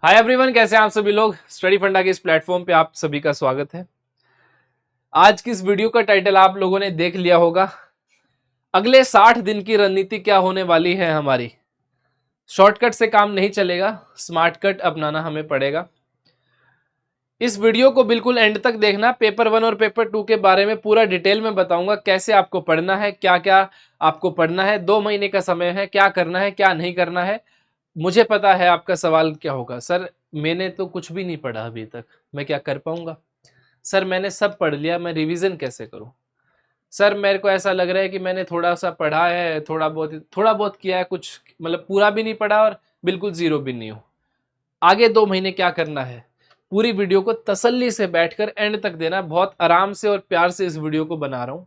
Hi everyone, कैसे हैं आप सभी लोग। स्टडी फंडा के इस प्लेटफॉर्म पे आप सभी का स्वागत है। आज की इस वीडियो का टाइटल आप लोगों ने देख लिया होगा। अगले 60 दिन की रणनीति क्या होने वाली है हमारी। शॉर्टकट से काम नहीं चलेगा, स्मार्ट कट अपनाना हमें पड़ेगा। इस वीडियो को बिल्कुल एंड तक देखना। पेपर 1 और पेपर 2 के बारे में पूरा डिटेल में बताऊंगा, कैसे आपको पढ़ना है, क्या क्या आपको पढ़ना है। 2 महीने का समय है, क्या करना है क्या नहीं करना है। मुझे पता है आपका सवाल क्या होगा, सर मैंने तो कुछ भी नहीं पढ़ा अभी तक, मैं क्या कर पाऊंगा। सर मैंने सब पढ़ लिया, मैं रिवीजन कैसे करूं। सर मेरे को ऐसा लग रहा है कि मैंने थोड़ा सा पढ़ा है, थोड़ा बहुत किया है, कुछ मतलब पूरा भी नहीं पढ़ा और बिल्कुल जीरो भी नहीं हो। आगे 2 महीने क्या करना है, पूरी वीडियो को तसल्ली से बैठकर एंड तक देना। बहुत आराम से और प्यार से इस वीडियो को बना रहा हूं।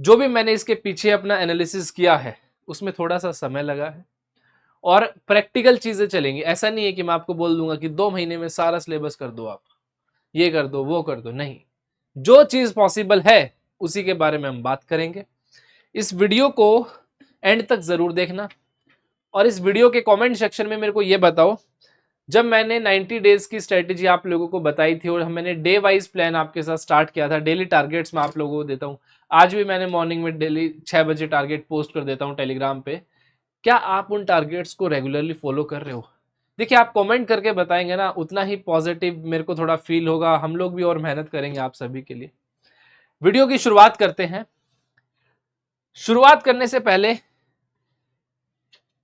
जो भी मैंने इसके पीछे अपना एनालिसिस किया है उसमें थोड़ा सा समय लगा है और प्रैक्टिकल चीजें चलेंगी। ऐसा नहीं है कि मैं आपको बोल दूंगा कि 2 महीने में सारा सिलेबस कर दो, आप ये कर दो वो कर दो, नहीं। जो चीज पॉसिबल है उसी के बारे में हम बात करेंगे। इस वीडियो को एंड तक जरूर देखना और इस वीडियो के कमेंट सेक्शन में मेरे को ये बताओ, जब मैंने 90 डेज की स्ट्रेटेजी आप लोगों को बताई थी और मैंने डे वाइज प्लान आपके साथ स्टार्ट किया था, डेली टारगेट्स मैं आप लोगों को देता हूं। आज भी मैंने मॉर्निंग में डेली 6 बजे टारगेट पोस्ट कर देता हूं टेलीग्राम पे। क्या आप उन टारगेट्स को रेगुलरली फॉलो कर रहे हो? देखिए, आप कमेंट करके बताएंगे ना, उतना ही पॉजिटिव मेरे को थोड़ा फील होगा। हम लोग भी और मेहनत करेंगे आप सभी के लिए। वीडियो की शुरुआत करते हैं। शुरुआत करने से पहले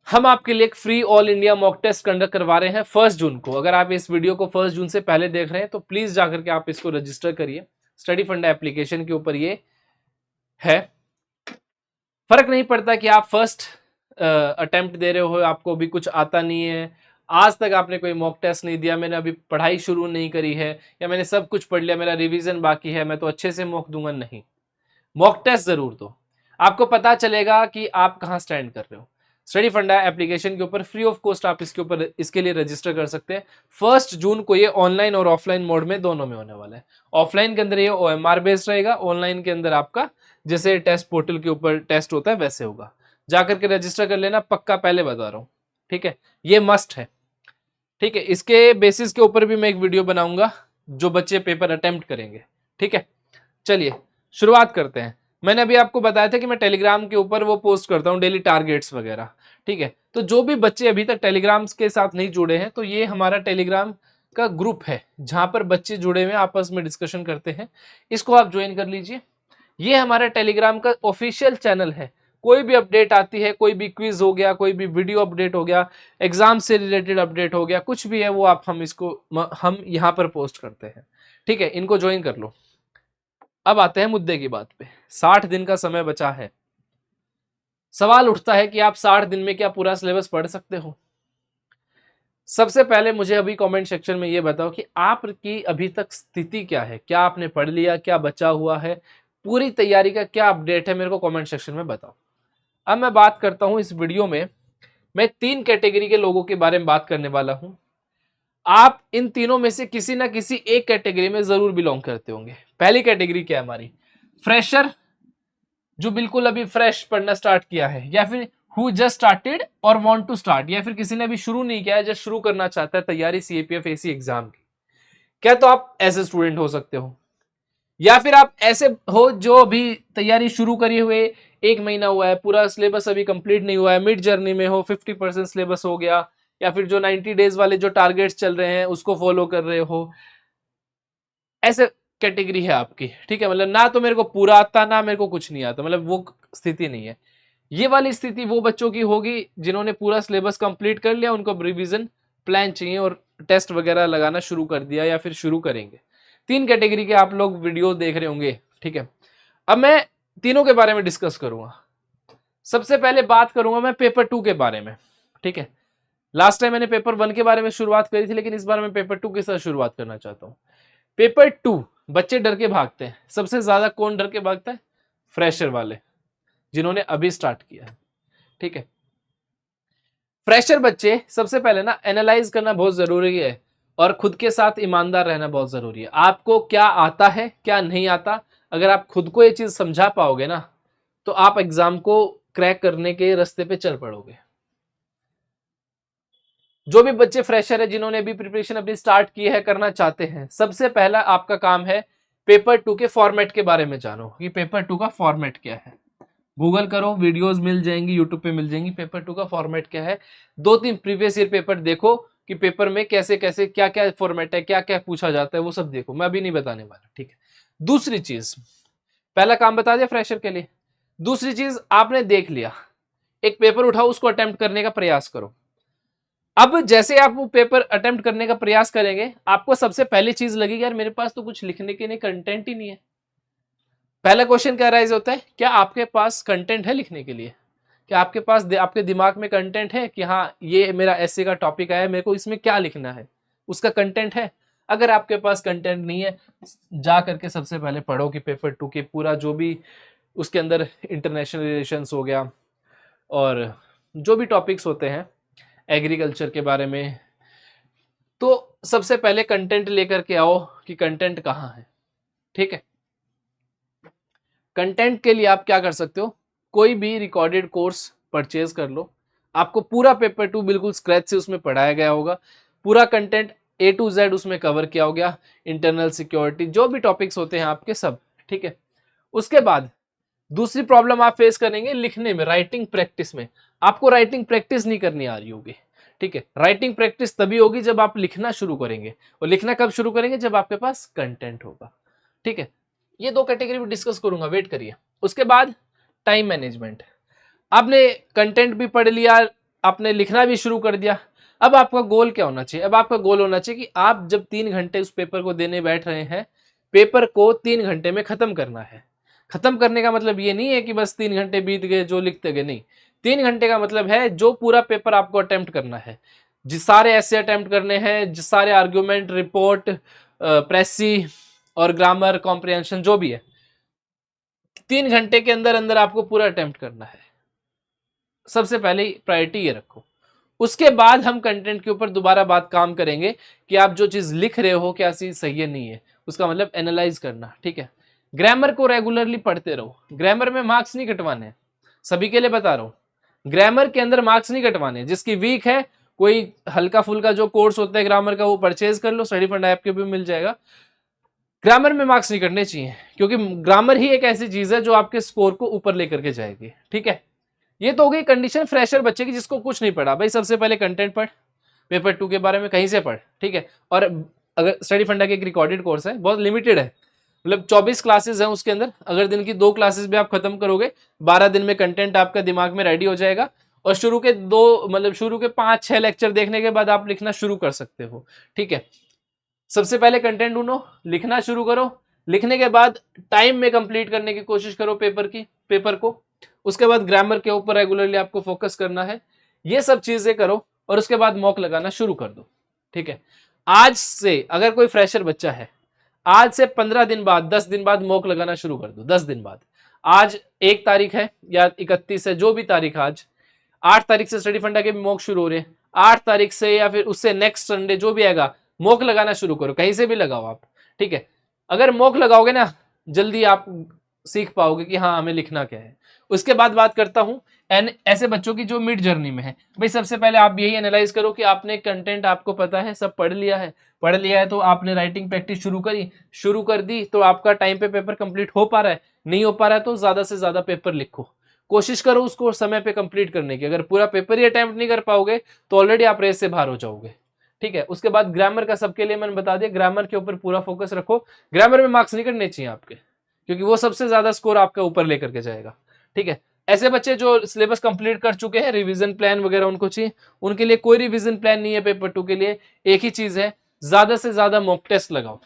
हम आपके लिए एक free all India mock test conduct करवा रहे हैं 1 जून को। अगर आप इस वीडियो को 1 जून से पहले देख रहे हैं तो प्लीज जाकर के आप इसको रजिस्टर करिए। स्टडी फंडा एप्लीकेशन के ऊपर ये है। फर्क नहीं पड़ता कि आप फर्स्ट अटेम्प्ट दे रहे हो, आपको अभी कुछ आता नहीं है, आज तक आपने कोई मॉक टेस्ट नहीं दिया, मैंने अभी पढ़ाई शुरू नहीं करी है, या मैंने सब कुछ पढ़ लिया, मेरा रिवीजन बाकी है, मैं तो अच्छे से मॉक दूंगा। नहीं, मॉक टेस्ट जरूर दो। आपको पता चलेगा कि आप कहां स्टैंड कर रहे हो। स्टडी फंडा एप्लीकेशन के ऊपर फ्री ऑफ कॉस्ट आप इसके लिए रजिस्टर कर सकते हैं। 1 जून को ये ऑनलाइन और ऑफलाइन मोड में दोनों में होने वाला है। ऑफलाइन के अंदर ये OMR बेस्ड रहेगा, ऑनलाइन के अंदर आपका जैसे टेस्ट पोर्टल के ऊपर टेस्ट होता है वैसे होगा। जाकर के रजिस्टर कर लेना, पक्का, पहले बता रहा हूं, ठीक है। ये मस्ट है, ठीक है। इसके बेसिस के ऊपर भी मैं एक वीडियो बनाऊंगा जो बच्चे पेपर अटेम्प्ट करेंगे, ठीक है। चलिए शुरुआत करते हैं। मैंने अभी आपको बताया था कि मैं टेलीग्राम के ऊपर वो पोस्ट करता हूँ डेली टारगेट्स वगैरह, ठीक है। तो जो भी बच्चे अभी तक टेलीग्राम के साथ नहीं जुड़े हैं, तो ये हमारा टेलीग्राम का ग्रुप है जहां पर बच्चे जुड़े हुए आपस में डिस्कशन करते हैं। इसको आप ज्वाइन कर लीजिए। ये हमारा टेलीग्राम का ऑफिशियल चैनल है। कोई भी अपडेट आती है, कोई भी क्विज हो गया, कोई भी वीडियो अपडेट हो गया, एग्जाम से रिलेटेड अपडेट हो गया, कुछ भी है वो आप हम यहाँ पर पोस्ट करते हैं, ठीक है। इनको ज्वाइन कर लो। अब आते हैं मुद्दे की बात पे। 60 दिन का समय बचा है। सवाल उठता है कि आप 60 दिन में क्या पूरा सिलेबस पढ़ सकते हो। सबसे पहले मुझे अभी कमेंट सेक्शन में ये बताओ कि आपकी अभी तक स्थिति क्या है, क्या आपने पढ़ लिया, क्या बचा हुआ है, पूरी तैयारी का क्या अपडेट है, मेरे को कमेंट सेक्शन में बताओ। अब मैं बात करता हूं इस वीडियो में, मैं 3 कैटेगरी के लोगों के बारे में बात करने वाला हूं। आप इन तीनों में से किसी ना किसी एक कैटेगरी में जरूर बिलोंग करते होंगे। पहली कैटेगरी क्या है हमारी, फ्रेशर, जो बिल्कुल अभी फ्रेश पढ़ना स्टार्ट किया है, या फिर हु जस्ट स्टार्टेड और वांट टू स्टार्ट, या फिर किसी ने अभी शुरू नहीं किया है, जस्ट शुरू करना चाहता है तैयारी CAPF AC एग्जाम की। क्या तो आप ऐसे स्टूडेंट हो सकते हो, या फिर आप ऐसे हो जो अभी तैयारी शुरू करी हुए 1 महीना हुआ है, पूरा सिलेबस अभी कंप्लीट नहीं हुआ है, मिड जर्नी में हो, 50% सिलेबस हो गया, या फिर जो 90 डेज वाले जो टारगेट्स चल रहे हैं उसको फॉलो कर रहे हो। ऐसे कैटेगरी है आपकी, ठीक है। मतलब ना तो मेरे को पूरा आता, ना मेरे को कुछ नहीं आता, मतलब वो स्थिति नहीं है। ये वाली स्थिति वो बच्चों की होगी जिन्होंने पूरा सिलेबस कंप्लीट कर लिया, उनको रिवीजन प्लान चाहिए और टेस्ट वगैरह लगाना शुरू कर दिया या फिर शुरू करेंगे। 3 कैटेगरी के आप लोग वीडियो देख रहे होंगे, ठीक है। अब मैं तीनों के बारे में डिस्कस करूंगा। सबसे पहले बात करूंगा मैं पेपर 2 के बारे में, ठीक है। लास्ट टाइम मैंने पेपर 1 के बारे में शुरुआत करी थी, लेकिन इस बार मैं पेपर 2 के साथ शुरुआत करना चाहता हूं। पेपर 2 बच्चे डर के भागते हैं। सबसे ज्यादा कौन डर के भागता है? फ्रेशर वाले, जिन्होंने अभी स्टार्ट किया है, ठीक है। फ्रेशर बच्चे सबसे पहले ना एनालाइज करना बहुत जरूरी है और खुद के साथ ईमानदार रहना बहुत जरूरी है। आपको क्या आता है क्या नहीं आता, अगर आप खुद को ये चीज समझा पाओगे ना, तो आप एग्जाम को क्रैक करने के रास्ते पे चल पड़ोगे। जो भी बच्चे फ्रेशर है, जिन्होंने अभी प्रिपरेशन अभी स्टार्ट की है, करना चाहते हैं, सबसे पहला आपका काम है पेपर 2 के फॉर्मेट के बारे में जानो कि पेपर 2 का फॉर्मेट क्या है। गूगल करो, वीडियोस मिल जाएंगी, यूट्यूब पे मिल जाएंगी, पेपर 2 का फॉर्मेट क्या है। 2-3 प्रीवियस ईयर पेपर देखो कि पेपर में कैसे कैसे क्या क्या फॉर्मेट है, क्या क्या पूछा जाता है, वो सब देखो, मैं अभी नहीं बताने वाला, ठीक है। दूसरी चीज, पहला काम बता दिया फ्रेशर के लिए। दूसरी चीज, आपने देख लिया, एक पेपर उठाओ, उसको अटेम्प्ट करने का प्रयास करो। अब जैसे आप वो पेपर अटेम्प्ट करने का प्रयास करेंगे, आपको सबसे पहली चीज लगेगी, यार मेरे पास तो कुछ लिखने के लिए कंटेंट ही नहीं है। पहला क्वेश्चन क्या राइज होता है, क्या आपके पास कंटेंट है लिखने के लिए? क्या आपके पास आपके दिमाग में कंटेंट है कि हाँ ये मेरा ऐसे का टॉपिक आया, मेरे को इसमें क्या लिखना है, उसका कंटेंट है? अगर आपके पास कंटेंट नहीं है, जा करके सबसे पहले पढ़ो कि पेपर 2 के पूरा जो भी उसके अंदर इंटरनेशनल रिलेशंस हो गया और जो भी टॉपिक्स होते हैं एग्रीकल्चर के बारे में, तो सबसे पहले कंटेंट लेकर के आओ कि कंटेंट कहाँ है, ठीक है। कंटेंट के लिए आप क्या कर सकते हो, कोई भी रिकॉर्डेड कोर्स परचेज कर लो, आपको पूरा पेपर 2 बिल्कुल स्क्रैच से उसमें पढ़ाया गया होगा, पूरा कंटेंट A to Z उसमें कवर किया हो गया, इंटरनल सिक्योरिटी जो भी टॉपिक्स होते हैं आपके सब, ठीक है। उसके बाद दूसरी प्रॉब्लम आप फेस करेंगे लिखने में, राइटिंग प्रैक्टिस में। आपको राइटिंग प्रैक्टिस नहीं करनी आ रही होगी, ठीक है। राइटिंग प्रैक्टिस तभी होगी जब आप लिखना शुरू करेंगे, और लिखना कब शुरू करेंगे, जब आपके पास कंटेंट होगा, ठीक है। ये 2 कैटेगरी में डिस्कस करूंगा, वेट करिए। उसके बाद टाइम मैनेजमेंट, आपने कंटेंट भी पढ़ लिया, आपने लिखना भी शुरू कर दिया, अब आपका गोल क्या होना चाहिए? अब आपका गोल होना चाहिए कि आप जब 3 घंटे उस पेपर को देने बैठ रहे हैं, पेपर को 3 घंटे में खत्म करना है। खत्म करने का मतलब ये नहीं है कि बस 3 घंटे बीत गए जो लिखते गए, नहीं। 3 घंटे का मतलब है जो पूरा पेपर आपको अटेम्प्ट करना है, जिस सारे ऐसे अटेम्प्ट करने हैं, जिस सारे आर्ग्यूमेंट, रिपोर्ट, प्रेसी और ग्रामर कॉम्प्रिहेंशन जो भी है, 3 घंटे के अंदर अंदर आपको पूरा अटेम्प्ट करना है। सबसे पहले प्रायोरिटी ये रखो। उसके बाद हम कंटेंट के ऊपर दोबारा बात काम करेंगे कि आप जो चीज लिख रहे हो क्या चीज सही है नहीं है, उसका मतलब एनालाइज करना, ठीक है। ग्रामर को रेगुलरली पढ़ते रहो, ग्रामर में मार्क्स नहीं कटवाने, सभी के लिए बता रहा हूं, ग्रामर के अंदर मार्क्स नहीं कटवाने। जिसकी वीक है, कोई हल्का फुल्का जो कोर्स होता है ग्रामर का वो परचेज कर लो, स्टडी फंड ऐप के भी मिल जाएगा। ग्रामर में मार्क्स नहीं करने चाहिए, क्योंकि ग्रामर ही एक ऐसी चीज है जो आपके स्कोर को ऊपर लेकर के जाएगी, ठीक है। ये तो हो गई कंडीशन फ्रेशर बच्चे की जिसको कुछ नहीं पढ़ा। भाई सबसे पहले कंटेंट पढ़, पेपर 2 के बारे में कहीं से पढ़, ठीक है। और अगर स्टडी फंडा की एक रिकॉर्डेड कोर्स है, बहुत लिमिटेड है, मतलब 24 क्लासेस हैं उसके अंदर, अगर दिन की 2 क्लासेस भी आप खत्म करोगे, 12 दिन में कंटेंट आपका दिमाग में रेडी हो जाएगा, और शुरू के 5-6 लेक्चर देखने के बाद आप लिखना शुरू कर सकते हो, ठीक है। सबसे पहले कंटेंट ढूंढो, लिखना शुरू करो, लिखने के बाद टाइम में कंप्लीट करने की कोशिश करो पेपर को। उसके बाद ग्रामर के ऊपर रेगुलरली आपको फोकस करना है, ये सब चीजें करो, और उसके बाद मॉक लगाना शुरू कर दो, ठीक है। आज से अगर कोई फ्रेशर बच्चा है, आज से 15 दिन बाद, 10 दिन बाद मॉक लगाना शुरू कर दो। 10 दिन बाद, आज 1 तारीख है या 31 है, जो भी तारीख, आज 8 तारीख से स्टडी फंडा के भी मॉक शुरू हो रहे हैं, 8 तारीख से या फिर उससे नेक्स्ट संडे जो भी आएगा, मॉक लगाना शुरू करो, कहीं से भी लगाओ आप, ठीक है। अगर मॉक लगाओगे ना, जल्दी आप सीख पाओगे कि हाँ हमें लिखना क्या है। उसके बाद बात करता हूं ऐसे बच्चों की जो मिड जर्नी में है। भाई सबसे पहले आप यही एनालाइज करो कि आपने कंटेंट आपको पता है, सब पढ़ लिया है तो आपने राइटिंग प्रैक्टिस शुरू कर दी, तो आपका टाइम पे पेपर कंप्लीट हो पा रहा है, नहीं हो पा रहा है तो ज्यादा से ज्यादा पेपर लिखो, कोशिश करो उसको समय पे कंप्लीट करने की। अगर पूरा पेपर ही अटेम्प्ट नहीं कर पाओगे तो ऑलरेडी आप रेस से बाहर हो जाओगे, ठीक है। उसके बाद ग्रामर का सबके लिए मैंने बता दिया, ग्रामर के ऊपर पूरा फोकस रखो। ग्रामर में मार्क्स नहीं करने चाहिए आपके, क्योंकि वो सबसे ज्यादा स्कोर आपका ऊपर लेकर के जाएगा, ठीक है। ऐसे बच्चे जो सिलेबस कंप्लीट कर चुके हैं, रिवीजन प्लान वगैरह उनको चाहिए, उनके लिए कोई रिवीजन प्लान नहीं है पेपर 2 के लिए। एक ही चीज है, ज्यादा से ज्यादा मॉक टेस्ट लगाओ,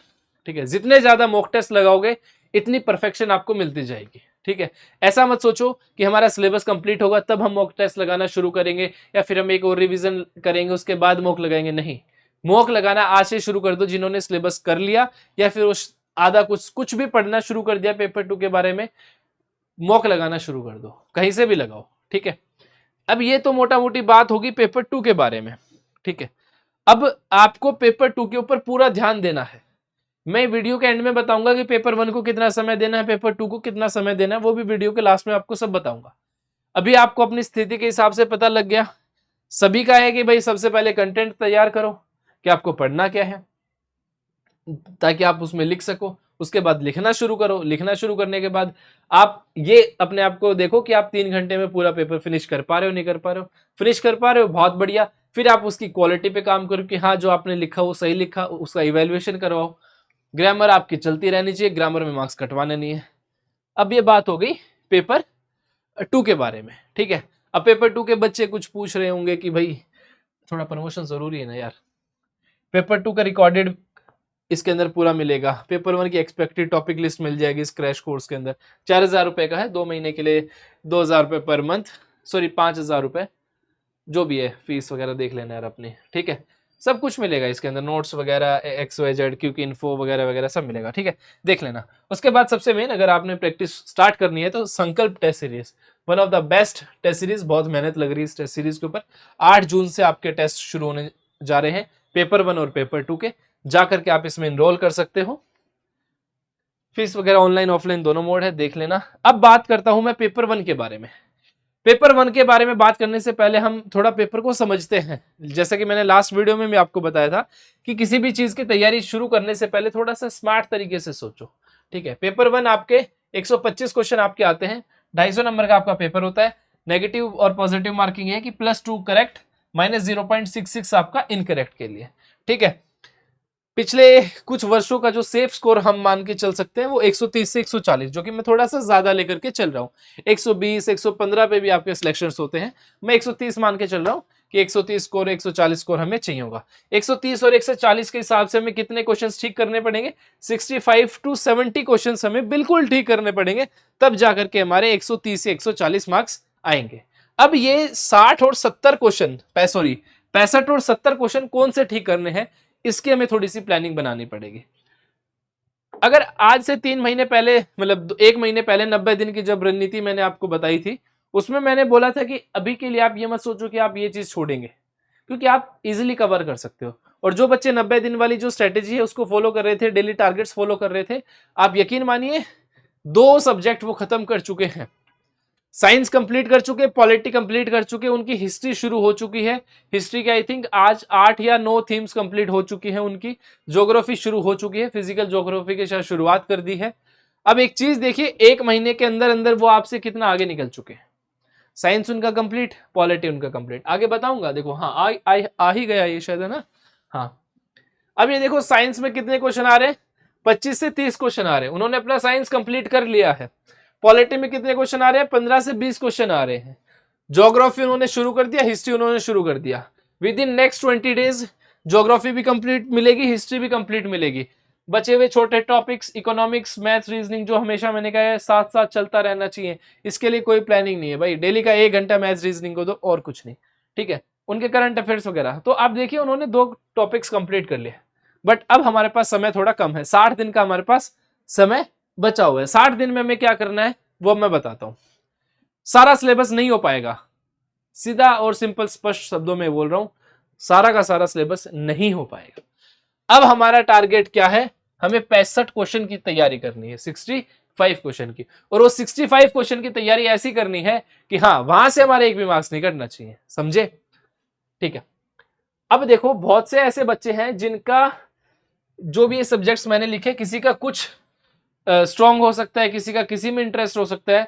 ठीक है। जितने ज्यादा मॉक टेस्ट लगाओगे इतनी परफेक्शन आपको मिलती जाएगी, ठीक है। ऐसा मत सोचो कि हमारा सिलेबस कंप्लीट होगा तब हम मॉक टेस्ट लगाना शुरू करेंगे, या फिर हम एक और रिवीजन करेंगे उसके बाद मॉक लगाएंगे, नहीं। मॉक लगाना आज से शुरू कर दो, जिन्होंने सिलेबस कर लिया या फिर उस आधा कुछ भी पढ़ना शुरू कर दिया पेपर 2 के बारे में, मॉक लगाना शुरू कर दो, कहीं से भी लगाओ, ठीक है। अब ये तो मोटा मोटी बात होगी पेपर 2 के बारे में, ठीक है। अब आपको पेपर 2 के ऊपर पूरा ध्यान देना है। मैं वीडियो के एंड में बताऊंगा कि पेपर 1 को कितना समय देना है, पेपर 2 को कितना समय देना है, वो भी वीडियो के लास्ट में आपको सब बताऊंगा। अभी आपको अपनी स्थिति के हिसाब से पता लग गया सभी का है कि भाई सबसे पहले कंटेंट तैयार करो कि आपको पढ़ना क्या है, ताकि आप उसमें लिख सको। उसके बाद लिखना शुरू करो। लिखना शुरू करने के बाद आप ये अपने आप को देखो कि आप 3 घंटे में पूरा पेपर फिनिश कर पा रहे हो, नहीं कर पा रहे हो। फिनिश कर पा रहे हो, बहुत बढ़िया। फिर आप उसकी क्वालिटी पे काम करो कि हाँ जो आपने लिखा वो सही लिखा, उसका इवेल्युएशन करवाओ। ग्रामर आपकी चलती रहनी चाहिए, ग्रामर में मार्क्स कटवाने नहीं है। अब ये बात हो गई पेपर 2 के बारे में, ठीक है। अब पेपर 2 के बच्चे कुछ पूछ रहे होंगे कि भाई थोड़ा प्रमोशन जरूरी है ना यार। पेपर 2 का रिकॉर्डेड इसके अंदर पूरा मिलेगा। पेपर 1 की एक्सपेक्टेड टॉपिक लिस्ट मिल जाएगी इस क्रैश कोर्स के अंदर। 4,000 रुपए का है, 2 महीने के लिए 2,000 रुपए पर मंथ, सॉरी 5,000 रुपए, जो भी है फीस वगैरह देख लेना यार अपनी, ठीक है। सब कुछ मिलेगा इसके अंदर, नोट्स वगैरह, XYZ क्योंकि इन्फो वगैरह वगैरह सब मिलेगा, ठीक है। देख लेना। उसके बाद सबसे मेन, अगर आपने प्रैक्टिस स्टार्ट करनी है तो Sankalp test series, one of the best test series. बहुत मेहनत लग रही है इस टेस्ट सीरीज के ऊपर। 8 जून से आपके टेस्ट शुरू होने जा रहे हैं, पेपर 1 और पेपर 2 के। जाकर के आप इसमें इनरोल कर सकते हो। फीस वगैरह ऑनलाइन ऑफलाइन दोनों मोड है, देख लेना। अब बात करता हूं मैं पेपर 1 के बारे में। पेपर 1 के बारे में बात करने से पहले हम थोड़ा पेपर को समझते हैं। जैसे कि मैंने लास्ट वीडियो में भी आपको बताया था कि किसी भी चीज की तैयारी शुरू करने से पहले थोड़ा सा स्मार्ट तरीके से सोचो, ठीक है। पेपर 1 आपके 125 क्वेश्चन आपके आते हैं, 250 नंबर का आपका पेपर होता है। नेगेटिव और पॉजिटिव मार्किंग है कि +2 करेक्ट, -0.66 आपका इनकरेक्ट के लिए, ठीक है। पिछले कुछ वर्षों का जो सेफ स्कोर हम मान के चल सकते हैं वो 130 से 140, जो कि मैं थोड़ा सा ज्यादा लेकर के चल रहा हूँ। 120 115 पे भी आपके सिलेक्शंस होते हैं, मैं 130 मान के चल रहा हूँ कि 130 स्कोर 140 स्कोर हमें चाहिए होगा। 130 और 140 के हिसाब से हमें कितने क्वेश्चंस ठीक करने पड़ेंगे? 65 टू 70 क्वेश्चंस हमें बिल्कुल ठीक करने पड़ेंगे, तब जाकर के हमारे 130 से 140 मार्क्स आएंगे। अब ये 60 और 70 क्वेश्चन, सॉरी 65 और 70 क्वेश्चन कौन से ठीक करने हैं, इसकी हमें थोड़ी सी प्लानिंग बनानी पड़ेगी। अगर आज से 3 महीने पहले, मतलब 1 महीने पहले 90 दिन की जब रणनीति मैंने आपको बताई थी, उसमें मैंने बोला था कि अभी के लिए आप ये मत सोचो कि आप ये चीज छोड़ेंगे, क्योंकि आप इजीली कवर कर सकते हो। और जो बच्चे 90 दिन वाली जो स्ट्रेटेजी है उसको फॉलो कर रहे थे, डेली टारगेट्स फॉलो कर रहे थे, आप यकीन मानिए 2 सब्जेक्ट वो खत्म कर चुके हैं। साइंस कंप्लीट कर चुके, पॉलिटी कंप्लीट कर चुके, उनकी हिस्ट्री शुरू हो चुकी है। हिस्ट्री के आई थिंक आज 8 या 9 थीम्स कंप्लीट हो चुकी है उनकी। ज्योग्राफी शुरू हो चुकी है, फिजिकल ज्योग्राफी के साथ शुरुआत कर दी है। अब एक चीज देखिए, 1 महीने के अंदर अंदर वो आपसे कितना आगे निकल चुके हैं। साइंस उनका कंप्लीट, पॉलिटी उनका कंप्लीट। आगे बताऊंगा, देखो हाँ आ ही गया ये शायद, है ना। हाँ, अब ये देखो साइंस में कितने क्वेश्चन आ रहे हैं, 25 से 30 क्वेश्चन आ रहे हैं, उन्होंने अपना साइंस कंप्लीट कर लिया है। पॉलिटी में कितने क्वेश्चन आ रहे हैं, 15 से 20 क्वेश्चन आ रहे हैं। ज्योग्राफी उन्होंने शुरू कर दिया, हिस्ट्री उन्होंने शुरू कर दिया। With in next 20 days geography भी कंप्लीट मिलेगी, हिस्ट्री भी कंप्लीट मिलेगी। बचे हुए छोटे टॉपिक्स, इकोनॉमिक्स, मैथ्स, रीजनिंग, जो हमेशा मैंने कहा है साथ साथ चलता रहना चाहिए, इसके लिए कोई प्लानिंग नहीं है भाई। डेली का 1 घंटा मैथ्स रीजनिंग को दो, और कुछ नहीं, ठीक है। उनके करंट अफेयर्स वगैरह, तो आप देखिए उन्होंने 2 टॉपिक्स कंप्लीट कर लिए। बट अब हमारे पास समय थोड़ा कम है, 60 दिन का हमारे पास समय बचा हुआ है। 60 दिन में हमें क्या करना है वो मैं बताता हूं। सारा सिलेबस नहीं हो पाएगा, सीधा और सिंपल स्पष्ट शब्दों में बोल रहा हूं, सारा का सारा सिलेबस नहीं हो पाएगा। अब हमारा टारगेट क्या है, हमें 65 क्वेश्चन की तैयारी करनी है, 65 क्वेश्चन की। और वो 65 क्वेश्चन की तैयारी ऐसी करनी है कि हाँ वहां से हमारे एक भी मार्क्स नहीं कटना चाहिए, समझे, ठीक है। अब देखो बहुत से ऐसे बच्चे हैं जिनका, जो भी ये सब्जेक्ट्स मैंने लिखे, किसी का कुछ स्ट्रांग हो सकता है, किसी का किसी में इंटरेस्ट हो सकता है।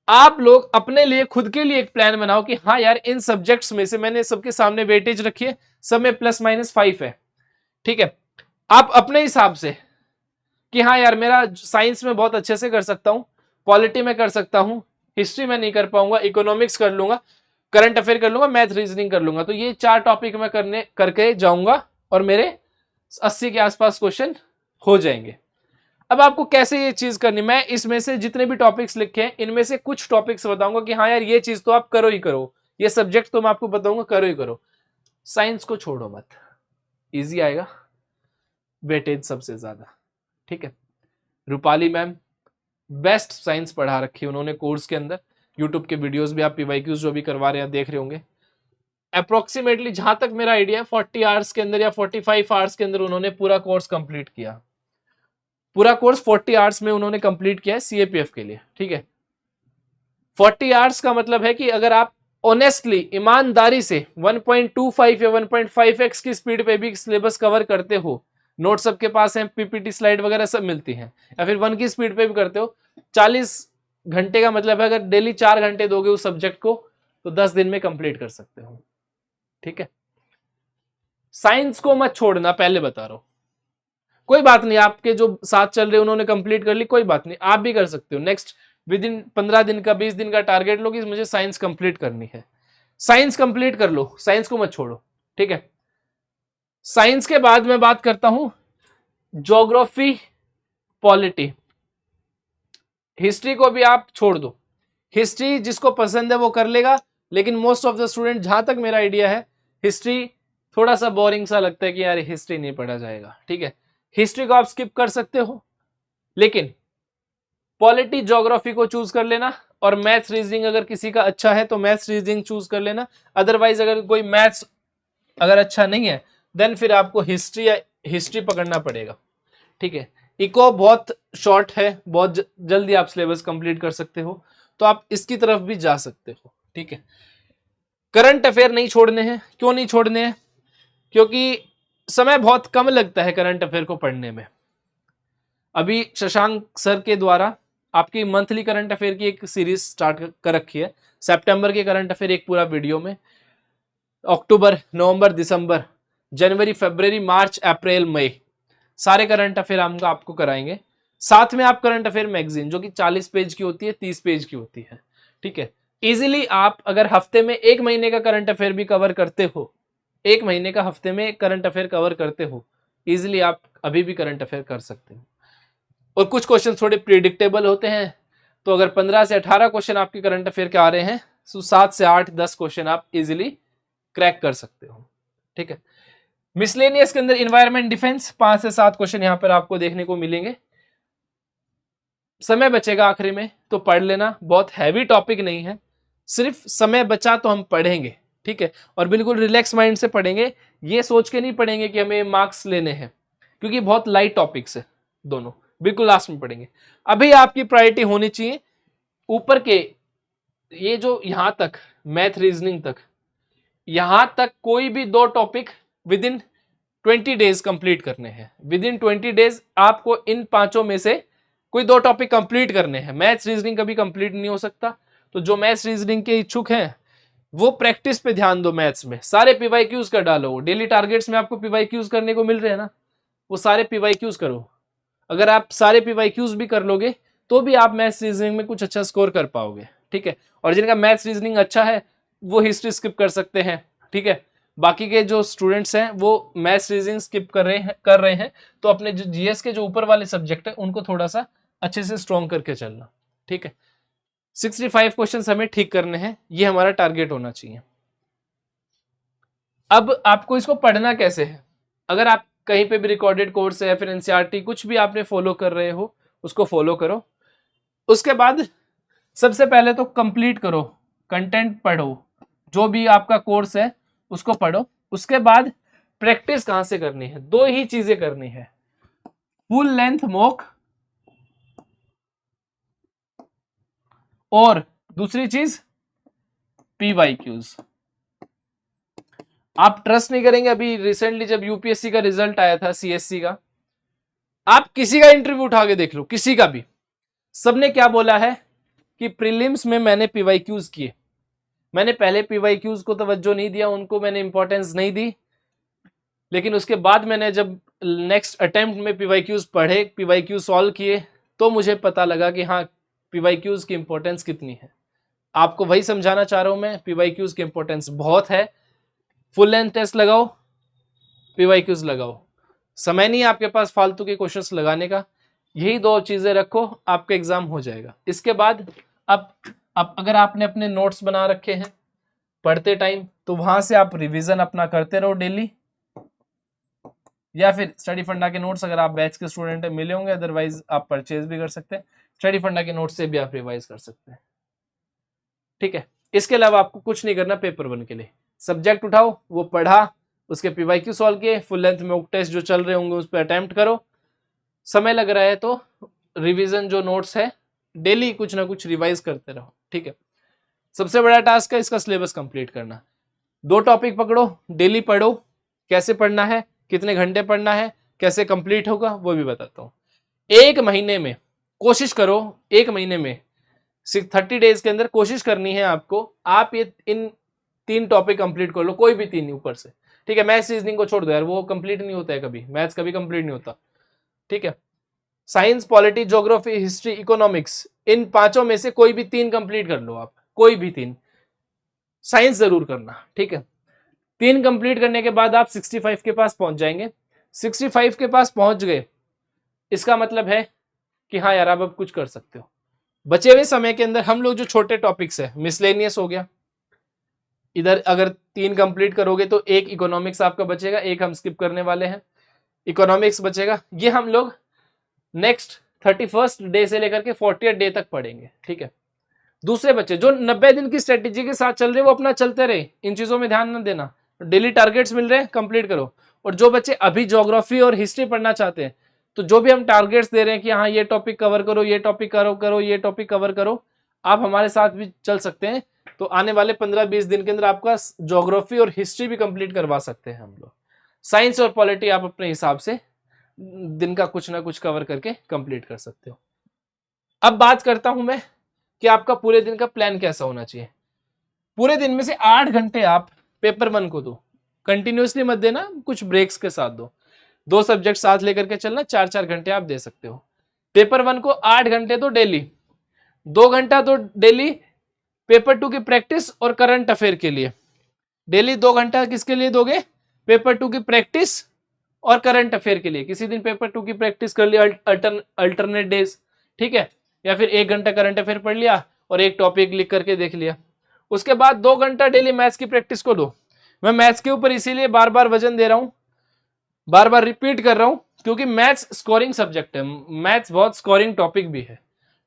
आप लोग अपने लिए खुद के लिए एक प्लान बनाओ कि हाँ यार इन सब्जेक्ट्स में से, मैंने सबके सामने वेटेज रखी है, सब में +-5 है, ठीक है। आप अपने हिसाब से कि हाँ यार मेरा साइंस में बहुत अच्छे से कर सकता हूं, पॉलिटी में कर सकता हूं, हिस्ट्री में नहीं कर पाऊंगा, इकोनॉमिक्स कर लूंगा, करंट अफेयर कर लूंगा, मैथ रीजनिंग कर लूंगा, तो ये 4 टॉपिक मैं करके जाऊंगा और मेरे 80 के आसपास क्वेश्चन हो जाएंगे। अब आपको कैसे ये चीज करनी, मैं इसमें से जितने भी टॉपिक्स लिखे हैं इनमें से कुछ टॉपिक्स बताऊंगा कि हाँ यार ये चीज तो आप करो ही करो, ये सब्जेक्ट तो मैं आपको बताऊंगा करो ही करो। साइंस को छोड़ो मत, इजी आएगा, वेटेज सबसे ज्यादा, ठीक है। रूपाली मैम बेस्ट साइंस पढ़ा रखी है उन्होंने कोर्स के अंदर। यूट्यूब के वीडियोस भी आप PYQs जो भी करवा रहे हैं देख रहे होंगे। अप्रोक्सीमेटली जहां तक मेरा आइडिया है 40 आवर्स के अंदर या 45 आवर्स के अंदर उन्होंने पूरा कोर्स कंप्लीट किया। पूरा कोर्स 40 आवर्स में उन्होंने कंप्लीट किया है CAPF के लिए, ठीक है। 40 आवर्स का मतलब है कि अगर आप ऑनेस्टली, ईमानदारी से 1.25 या 1.5x की स्पीड पे भी सिलेबस कवर करते हो, नोट सबके पास है, पीपीटी स्लाइड वगैरह सब मिलती हैं, या फिर 1 की स्पीड पे भी करते हो, 40 घंटे का मतलब है, अगर डेली 4 घंटे दोगे उस सब्जेक्ट को तो 10 दिन में कंप्लीट कर सकते हो। ठीक है, साइंस को मत छोड़ना, पहले बता रहा हूं। कोई बात नहीं, आपके जो साथ चल रहे उन्होंने कंप्लीट कर ली, कोई बात नहीं, आप भी कर सकते हो। नेक्स्ट विद इन 15 दिन का 20 दिन का टारगेट लो कि मुझे साइंस कंप्लीट करनी है, साइंस कंप्लीट कर लो, साइंस को मत छोड़ो। ठीक है, साइंस के बाद मैं बात करता हूं ज्योग्राफी, पॉलिटी। हिस्ट्री को भी आप छोड़ दो, हिस्ट्री जिसको पसंद है वो कर लेगा, लेकिन मोस्ट ऑफ द स्टूडेंट, जहां तक मेरा आइडिया है, हिस्ट्री थोड़ा सा बोरिंग सा लगता है कि यार हिस्ट्री नहीं पढ़ा जाएगा। ठीक है, हिस्ट्री को आप स्किप कर सकते हो, लेकिन पॉलिटी ज्योग्राफी को चूज कर लेना, और मैथ्स रीजनिंग अगर किसी का अच्छा है तो मैथ्स रीजनिंग चूज कर लेना। अदरवाइज अगर कोई मैथ्स अगर अच्छा नहीं है देन फिर आपको हिस्ट्री पकड़ना पड़ेगा। ठीक है, इको बहुत शॉर्ट है, बहुत जल्दी आप सिलेबस कंप्लीट कर सकते हो, तो आप इसकी तरफ भी जा सकते हो। ठीक है, करंट अफेयर नहीं छोड़ने हैं। क्यों नहीं छोड़ने हैं? क्योंकि समय बहुत कम लगता है करंट अफेयर को पढ़ने में। अभी शशांक सर के द्वारा आपकी मंथली करंट अफेयर की एक सीरीज स्टार्ट कर रखी है, सितंबर के करंट अफेयर एक पूरा वीडियो में, अक्टूबर, नवंबर, दिसंबर, जनवरी, फरवरी, मार्च, अप्रैल, मई, सारे करंट अफेयर हम आपको कराएंगे। साथ में आप करंट अफेयर मैगजीन जो कि 40 पेज की होती है, 30 पेज की होती है। ठीक है, इजीली आप अगर हफ्ते में 1 महीने का करंट अफेयर भी कवर करते हो, 1 महीने का हफ्ते में करंट अफेयर कवर करते हो, इजीली आप अभी भी करंट अफेयर कर सकते हो। और कुछ क्वेश्चन थोड़े प्रिडिक्टेबल होते हैं, तो अगर 15 से 18 क्वेश्चन आपके करंट अफेयर के आ रहे हैं तो 7 से 8, 10 क्वेश्चन आप इजीली क्रैक कर सकते हो। ठीक है, मिसलेनियस के अंदर इन्वायरमेंट डिफेंस 5 से 7 क्वेश्चन यहां पर आपको देखने को मिलेंगे। समय बचेगा आखिरी में तो पढ़ लेना, बहुत हैवी टॉपिक नहीं है, सिर्फ समय बचा तो हम पढ़ेंगे। ठीक है, और बिल्कुल रिलैक्स माइंड से पढ़ेंगे, ये सोच के नहीं पढ़ेंगे कि हमें मार्क्स लेने हैं, क्योंकि बहुत लाइट टॉपिक्स है दोनों, बिल्कुल लास्ट में पढ़ेंगे। अभी आपकी प्रायोरिटी होनी चाहिए ऊपर के, ये जो यहां तक मैथ रीजनिंग तक, यहां तक कोई भी 2 topic with in 20 days complete करने हैं। विद इन 20 डेज आपको इन 5 में से कोई 2 टॉपिक कंप्लीट करने हैं। मैथ्स रीजनिंग कभी कंप्लीट नहीं हो सकता, तो जो मैथ्स रीजनिंग के इच्छुक हैं वो प्रैक्टिस पे ध्यान दो। मैथ्स में सारे पीवाईक्यूज कर डालो, डेली टारगेट्स में आपको पीवाईक्यूज करने को मिल रहे हैं ना, वो सारे पीवाईक्यूज करो। अगर आप सारे पीवाईक्यूज भी कर लोगे तो भी आप मैथ्स रीजनिंग में कुछ अच्छा स्कोर कर पाओगे। ठीक है, और जिनका मैथ्स रीजनिंग अच्छा है वो हिस्ट्री स्किप कर सकते हैं। ठीक है, बाकी के जो स्टूडेंट्स हैं वो मैथ्स रीजनिंग स्किप कर रहे हैं, तो अपने जो जीएस के जो ऊपर वाले सब्जेक्ट है उनको थोड़ा सा अच्छे से स्ट्रॉन्ग करके चलना। ठीक है, 65 क्वेश्चन हमें ठीक करने हैं, ये हमारा टारगेट होना चाहिए। अब आपको इसको पढ़ना कैसे है? अगर आप कहीं पे भी रिकॉर्डेड कोर्स है, फिर एनसीईआरटी कुछ भी आपने फॉलो कर रहे हो उसको फॉलो करो। उसके बाद सबसे पहले तो कंप्लीट करो, कंटेंट पढ़ो, जो भी आपका कोर्स है उसको पढ़ो। उसके बाद प्रैक्टिस कहां से करनी है? 2 ही चीजें करनी है, फुल लेंथ मॉक और दूसरी चीज पीवाईक्यूज। आप ट्रस्ट नहीं करेंगे, अभी रिसेंटली जब यूपीएससी का रिजल्ट आया था, सीएससी का, आप किसी का इंटरव्यू उठा के देख लो, किसी का भी, सबने क्या बोला है कि प्रीलिम्स में मैंने पीवाईक्यूज किए। मैंने पहले पीवाईक्यूज को तवज्जो नहीं दिया, उनको मैंने इंपॉर्टेंस नहीं दी, लेकिन उसके बाद मैंने जब नेक्स्ट अटेम्प्ट में पीवाईक्यूज पढ़े, पीवाईक्यूज सॉल्व किए, तो मुझे पता लगा कि हाँ पीवाईक्यूज की इंपॉर्टेंस कितनी है। आपको वही समझाना चाह रहा हूं मैं, पीवाईक्यूज की इंपॉर्टेंस बहुत है। फुल लेंथ टेस्ट लगाओ, पीवाईक्यूज लगाओ, समय नहीं है आपके पास फालतू के क्वेश्चंस लगाने का, यही 2 चीजें रखो, आपका एग्जाम हो जाएगा। इसके बाद अब अगर आपने अपने नोट्स बना रखे हैं पढ़ते टाइम, तो वहां से आप रिवीजन अपना करते रहो डेली, या फिर स्टडी फंडा के नोट्स अगर आप बैच के स्टूडेंट हैं मिले होंगे, अदरवाइज आप परचेज भी कर सकते हैं, स्टडी फंडा के नोट्स से भी आप रिवाइज कर सकते हैं। ठीक है, इसके अलावा आपको कुछ नहीं करना। पेपर 1 के लिए सब्जेक्ट उठाओ, वो पढ़ा, उसके पीवाईक्यू सॉल्व किए, फुल लेंथ मॉक टेस्ट जो चल रहे होंगे उस पर अटेम्प्ट करो। समय लग रहा है तो रिवीजन जो नोट्स है डेली कुछ ना कुछ रिवाइज करते रहो। ठीक है, सबसे बड़ा टास्क है इसका सिलेबस कंप्लीट करना। 2 टॉपिक पकड़ो, डेली पढ़ो, कैसे पढ़ना है, कितने घंटे पढ़ना है, कैसे कंप्लीट होगा वो भी बताता हूँ। 1 महीने में कोशिश करो, 1 महीने में 30 डेज के अंदर कोशिश करनी है आपको, आप ये इन 3 टॉपिक कंप्लीट कर लो, कोई भी 3 ऊपर से, ठीक है। मैथ्स रीजनिंग को छोड़ दो यार, वो कंप्लीट नहीं होता है कभी, मैथ्स कभी कंप्लीट नहीं होता, ठीक है। Science, polity, geography, history, economics, इन 5 में से कोई भी 3 कंप्लीट कर लो आप, कोई भी 3। साइंस जरूर करना, ठीक है। 3 कंप्लीट करने के बाद आप 65 के पास पहुंच जाएंगे। 65 के पास पहुंच गए, इसका मतलब है कि हाँ यार आप अब कुछ कर सकते हो। बचे हुए समय के अंदर हम लोग जो छोटे टॉपिक्स है, मिसलेनियस हो गया, इधर अगर 3 कंप्लीट करोगे तो 1 इकोनॉमिक्स आपका बचेगा, 1 हम स्किप करने वाले हैं, इकोनॉमिक्स बचेगा। ये हम लोग नेक्स्ट 31st डे से लेकर के 40th डे तक पढ़ेंगे, ठीक है। दूसरे बच्चे जो 90 दिन की स्ट्रेटेजी के साथ चल रहे, वो अपना चलते रहे, इन चीजों में ध्यान न देना। डेली टारगेट्स मिल रहे हैं, कंप्लीट करो। और जो बच्चे अभी ज्योग्राफी और हिस्ट्री पढ़ना चाहते हैं, तो जो भी हम टारगेट्स दे रहे हैं कि हाँ ये टॉपिक कवर करो, ये टॉपिक करो, ये टॉपिक कवर करो, आप हमारे साथ भी चल सकते हैं। तो आने वाले 15-20 दिन के अंदर आपका ज्योग्राफी और हिस्ट्री भी कंप्लीट करवा सकते हैं हम लोग। साइंस और पॉलिटी आप अपने हिसाब से दिन का कुछ ना कुछ कवर करके कंप्लीट कर सकते हो। अब बात करता हूं मैं कि आपका पूरे दिन का प्लान कैसा होना चाहिए। पूरे दिन में से 8 घंटे आप पेपर 1 को दो, कंटिन्यूअसली मत देना, कुछ ब्रेक्स के साथ दो। 2 सब्जेक्ट साथ लेकर के चलना, 4-4 घंटे आप दे सकते हो। पेपर 1 को 8 घंटे तो डेली, 2 घंटा तो डेली पेपर 2 की प्रैक्टिस और करंट अफेयर के लिए। डेली 2 घंटा किसके लिए दोगे? पेपर 2 की प्रैक्टिस और करंट अफेयर के लिए। किसी दिन पेपर 2 की प्रैक्टिस कर लिया अल्टरनेट डेज, ठीक है, या फिर 1 घंटा करंट अफेयर पढ़ लिया और एक टॉपिक लिख करके देख लिया। उसके बाद 2 घंटा डेली मैथ्स की प्रैक्टिस को दो। मैं मैथ्स के ऊपर इसीलिए बार बार वजन दे रहा हूं, बार बार रिपीट कर रहा हूं, क्योंकि मैथ्स स्कोरिंग सब्जेक्ट है, मैथ्स बहुत स्कोरिंग टॉपिक भी है,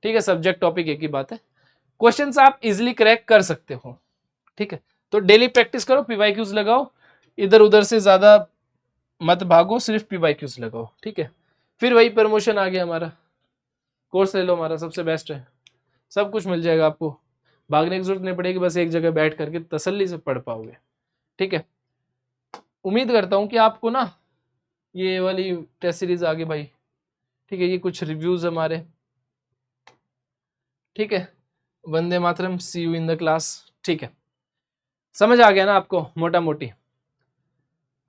ठीक है। सब्जेक्ट टॉपिक एक ही बात है, क्वेश्चंस आप इजीली क्रैक कर सकते हो, ठीक है। तो डेली प्रैक्टिस करो, पीवाईक्यूज लगाओ, इधर उधर से ज्यादा मत भागो, सिर्फ पीवाईक्यूज लगाओ, ठीक है। फिर वही प्रमोशन आ गया, हमारा कोर्स ले लो, हमारा सबसे बेस्ट है, सब कुछ मिल जाएगा आपको, भागने की जरूरत नहीं पड़ेगी, बस एक जगह बैठ करके तसल्ली से पढ़ पाओगे, ठीक है। उम्मीद करता हूं कि आपको ना ये वाली टेस्ट सीरीज आ गई भाई, ठीक है। ये कुछ रिव्यूज हमारे, ठीक है। वंदे मातरम, सी यू इन द क्लास, ठीक है। समझ आ गया ना आपको मोटा मोटी।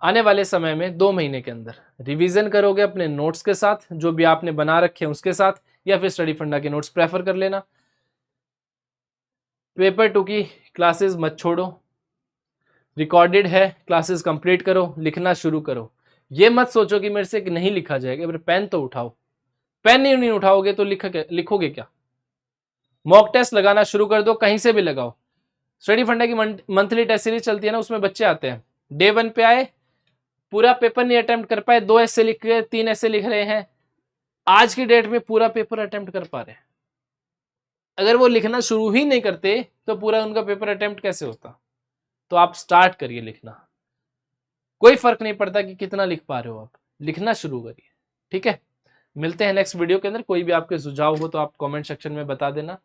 आने वाले समय में 2 महीने के अंदर रिवीजन करोगे अपने नोट्स के साथ, जो भी आपने बना रखे हैं उसके साथ, या फिर स्टडी फंडा के नोट्स प्रेफर कर लेना। पेपर 2 की क्लासेस मत छोड़ो, रिकॉर्डेड है, क्लासेस कंप्लीट करो, लिखना शुरू करो। ये मत सोचो कि मेरे से नहीं लिखा जाएगा, मेरे पेन तो उठाओ, पेन नहीं उठाओगे तो लिखोगे क्या? मॉक टेस्ट लगाना शुरू कर दो, कहीं से भी लगाओ। स्टडी फंडा की मंथली टेस्ट सीरीज चलती है ना, उसमें बच्चे आते हैं, डे 1 पे आए, पूरा पेपर नहीं अटेम्प्ट कर पाए, 2 ऐसे लिख रहे, 3 ऐसे लिख रहे हैं, आज की डेट में पूरा पेपर अटेम्प्ट कर पा रहे हैं। अगर वो लिखना शुरू ही नहीं करते तो पूरा उनका पेपर अटेम्प्ट कैसे होता? तो आप स्टार्ट करिए लिखना, कोई फर्क नहीं पड़ता कि कितना लिख पा रहे हो, आप लिखना शुरू करिए, ठीक है। मिलते हैं नेक्स्ट वीडियो के अंदर। कोई भी आपके सुझाव हो तो आप कमेंट सेक्शन में बता देना,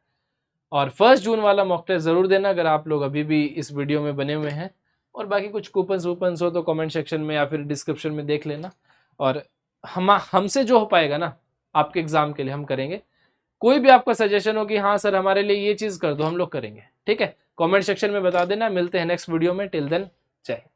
और 1 जून वाला मॉक टेस्ट जरूर देना अगर आप लोग अभी भी इस वीडियो में बने हुए हैं। और बाकी कुछ कूपन्स वूपन्स हो तो कमेंट सेक्शन में या फिर डिस्क्रिप्शन में देख लेना, और हमसे जो हो पाएगा ना आपके एग्जाम के लिए हम करेंगे। कोई भी आपका सजेशन हो कि हाँ सर हमारे लिए ये चीज कर दो, हम लोग करेंगे, ठीक है, कमेंट सेक्शन में बता देना। मिलते हैं नेक्स्ट वीडियो में, टिल देन जय हिंद।